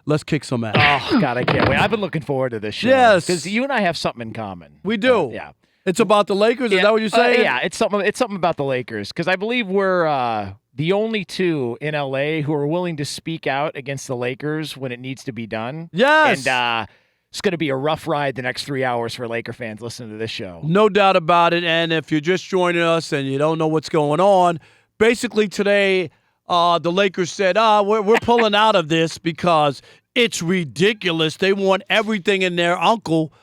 let's kick some ass. Oh, God, I can't wait. I've been looking forward to this show. Yes. Because you and I have something in common. We do. Yeah. It's about the Lakers? Is that what you're saying? Yeah, it's something about the Lakers. Because I believe we're the only two in L.A. who are willing to speak out against the Lakers when it needs to be done. Yes. And it's going to be a rough ride the next 3 hours for Laker fans listening to this show. No doubt about it. And if you're just joining us and you don't know what's going on, basically today the Lakers said, we're pulling out of this because it's ridiculous. They want everything in their uncle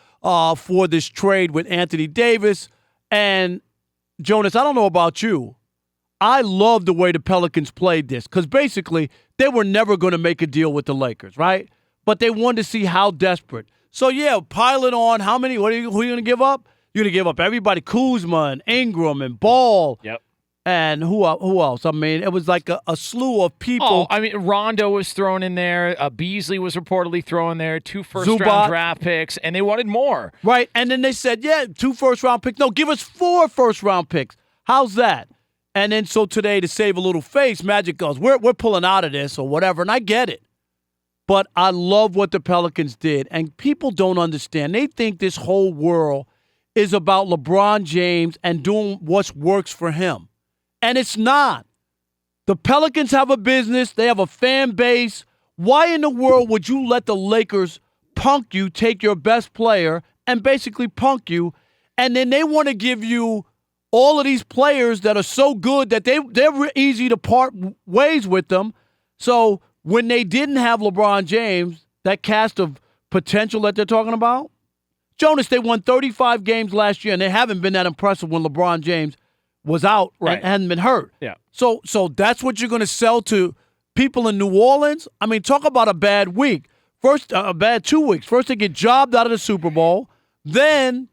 for this trade with Anthony Davis. And, Jonas, I don't know about you. I love the way the Pelicans played this because basically they were never going to make a deal with the Lakers, right? But they wanted to see how desperate. So, yeah, pile it on. Who are you going to give up? You're going to give up everybody, Kuzma and Ingram and Ball. Yep. And who else? I mean, it was like a slew of people. Oh, I mean, Rondo was thrown in there. Beasley was reportedly thrown there. 2 first-round draft picks, and they wanted more. Right, and then they said, 2 first-round picks. No, give us 4 first-round picks. How's that? And then so today, to save a little face, Magic goes, we're pulling out of this or whatever, and I get it. But I love what the Pelicans did, and people don't understand. They think this whole world is about LeBron James and doing what works for him. And it's not. The Pelicans have a business. They have a fan base. Why in the world would you let the Lakers punk you, take your best player, and basically punk you, and then they want to give you all of these players that are so good that they're easy to part ways with them. So when they didn't have LeBron James, that cast of potential that they're talking about, Jonas, they won 35 games last year, and they haven't been that impressive when LeBron James was out and hadn't been hurt. Yeah. So that's what you're going to sell to people in New Orleans? I mean, talk about a bad week. First, a bad 2 weeks. First, they get jobbed out of the Super Bowl. Then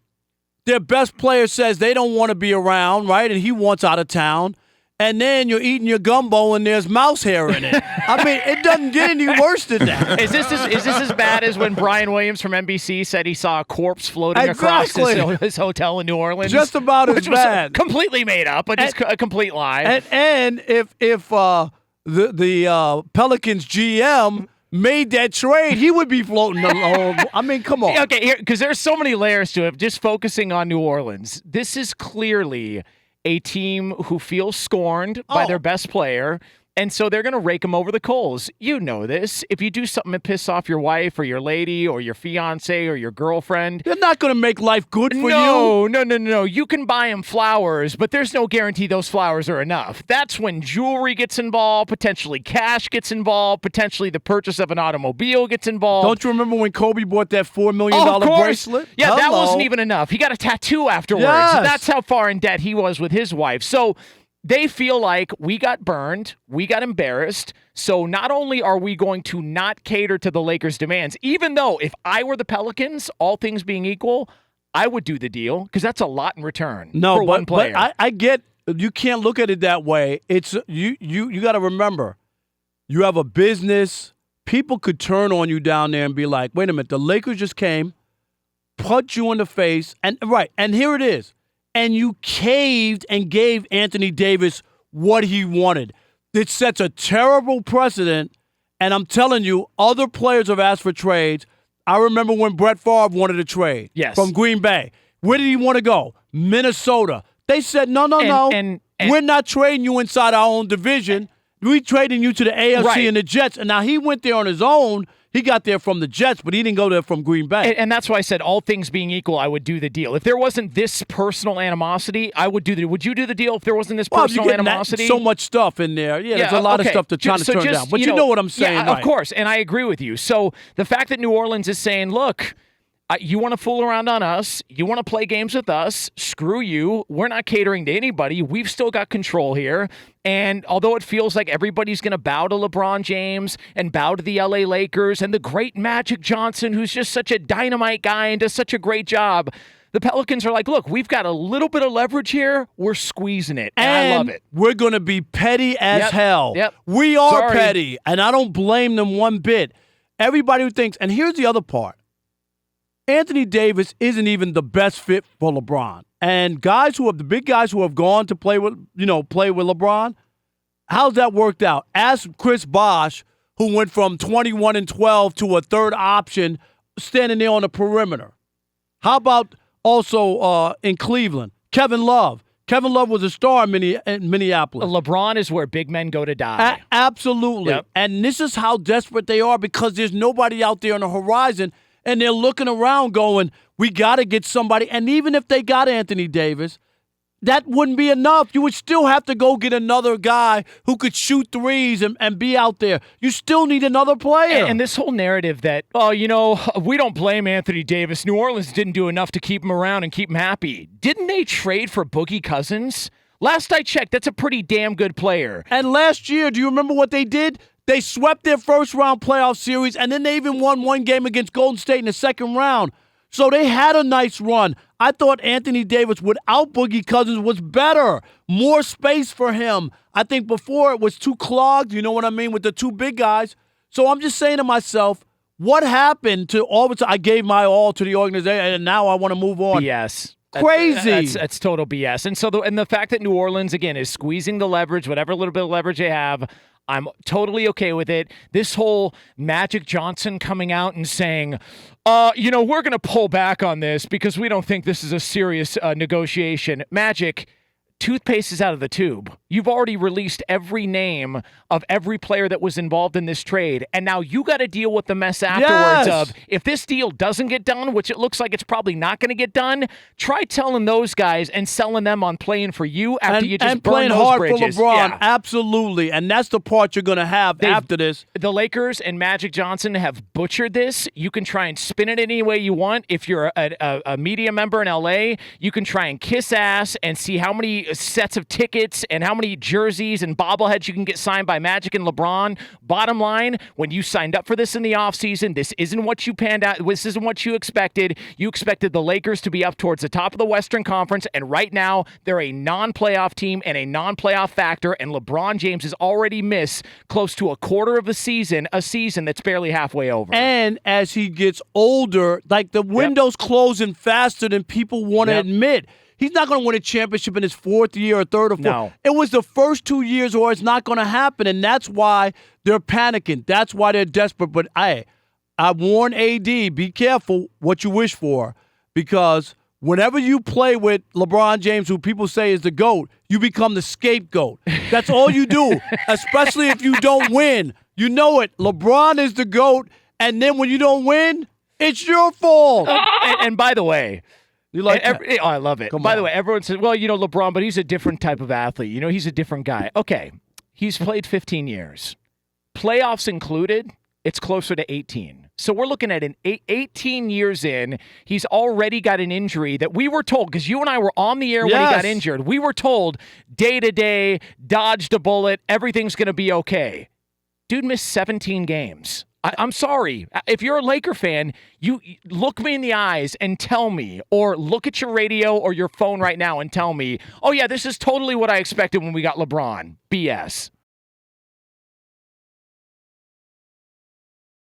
their best player says they don't want to be around, right? And he wants out of town. And then you're eating your gumbo and there's mouse hair in it. I mean, it doesn't get any worse than that. Is this as bad as when Brian Williams from NBC said he saw a corpse floating across his hotel in New Orleans? Just about as bad. Was completely made up, but just a complete lie. And if the Pelicans GM made that trade, he would be floating along. I mean, come on. Okay, because there's so many layers to it. Just focusing on New Orleans, this is clearly a team who feels scorned by their best player, and so they're going to rake them over the coals. You know this. If you do something to piss off your wife or your lady or your fiance or your girlfriend, they're not going to make life good for you. No. You can buy them flowers, but there's no guarantee those flowers are enough. That's when jewelry gets involved, potentially cash gets involved, potentially the purchase of an automobile gets involved. Don't you remember when Kobe bought that $4 million bracelet? Yeah, that wasn't even enough. He got a tattoo afterwards. Yes. That's how far in debt he was with his wife. So they feel like we got burned, we got embarrassed, so not only are we going to not cater to the Lakers' demands, even though if I were the Pelicans, all things being equal, I would do the deal because that's a lot in return for one player. But I get you can't look at it that way. It's you got to remember, you have a business. People could turn on you down there and be like, wait a minute, the Lakers just came, punch you in the face, and here it is. And you caved and gave Anthony Davis what he wanted. It sets a terrible precedent, and I'm telling you, other players have asked for trades. I remember when Brett Favre wanted a trade from Green Bay. Where did he want to go? Minnesota. They said, no. We're not trading you inside our own division. We're trading you to the AFC and the Jets. And now he went there on his own. He got there from the Jets, but he didn't go there from Green Bay. And that's why I said, all things being equal, I would do the deal. If there wasn't this personal animosity, I would do the deal. Would you do the deal if there wasn't this personal animosity? So much stuff in there. Yeah, there's a lot of stuff to try to turn down. But you know what I'm saying, Yeah, of course, and I agree with you. So the fact that New Orleans is saying, look, you want to fool around on us, you want to play games with us, screw you. We're not catering to anybody. We've still got control here. And although it feels like everybody's going to bow to LeBron James and bow to the LA Lakers and the great Magic Johnson, who's just such a dynamite guy and does such a great job, the Pelicans are like, look, we've got a little bit of leverage here. We're squeezing it, and I love it. We're going to be petty as hell. Yep. We are petty, and I don't blame them one bit. Everybody who thinks, and here's the other part. Anthony Davis isn't even the best fit for LeBron. And the big guys who have gone to play with LeBron, how's that worked out? Ask Chris Bosh, who went from 21-12 to a third option standing there on the perimeter. How about also in Cleveland, Kevin Love? Kevin Love was a star in Minneapolis. LeBron is where big men go to die. Absolutely. Yep. And this is how desperate they are because there's nobody out there on the horizon, and they're looking around going, we got to get somebody. And even if they got Anthony Davis, that wouldn't be enough. You would still have to go get another guy who could shoot threes and be out there. You still need another player. And this whole narrative that, we don't blame Anthony Davis. New Orleans didn't do enough to keep him around and keep him happy. Didn't they trade for Boogie Cousins? Last I checked, that's a pretty damn good player. And last year, do you remember what they did? They swept their first-round playoff series, and then they even won one game against Golden State in the second round. So they had a nice run. I thought Anthony Davis without Boogie Cousins was better. More space for him. I think before it was too clogged, you know what I mean, with the two big guys. So I'm just saying to myself, what happened to all of a sudden I gave my all to the organization and now I want to move on? BS. Crazy. That's total BS. And so the fact that New Orleans, again, is squeezing the leverage, whatever little bit of leverage they have, I'm totally okay with it. This whole Magic Johnson coming out and saying, we're going to pull back on this because we don't think this is a serious negotiation. Magic, toothpaste is out of the tube. You've already released every name of every player that was involved in this trade, and now you got to deal with the mess afterwards of if this deal doesn't get done, which it looks like it's probably not going to get done, try telling those guys and selling them on playing for you after you just burn those hard bridges. For LeBron, yeah. Absolutely, and that's the part you're going to have after this. The Lakers and Magic Johnson have butchered this. You can try and spin it any way you want. If you're a media member in LA, you can try and kiss ass and see how many sets of tickets and how many jerseys and bobbleheads you can get signed by Magic and LeBron. Bottom line, when you signed up for this in the offseason, this isn't what you panned out. This isn't what you expected. You expected the Lakers to be up towards the top of the Western Conference, and right now they're a non-playoff team and a non-playoff factor, and LeBron James has already missed close to a quarter of a season that's barely halfway over. And as he gets older, like the window's closing faster than people want to admit. He's not going to win a championship in his fourth year or third or fourth. No. It was the first 2 years or it's not going to happen, and that's why they're panicking. That's why they're desperate. But I warn AD, be careful what you wish for, because whenever you play with LeBron James, who people say is the GOAT, you become the scapegoat. That's all you do, especially if you don't win. You know it. LeBron is the GOAT, and then when you don't win, it's your fault. And by the way, you like I love it. By the way, everyone says, well, LeBron, but he's a different type of athlete. He's a different guy. Okay, he's played 15 years. Playoffs included, it's closer to 18. So we're looking at 18 years in. He's already got an injury that we were told, because you and I were on the air when he got injured. We were told day-to-day, dodged a bullet, everything's going to be okay. Dude missed 17 games. I'm sorry. If you're a Laker fan, you look me in the eyes and tell me, or look at your radio or your phone right now and tell me, oh, yeah, this is totally what I expected when we got LeBron. BS.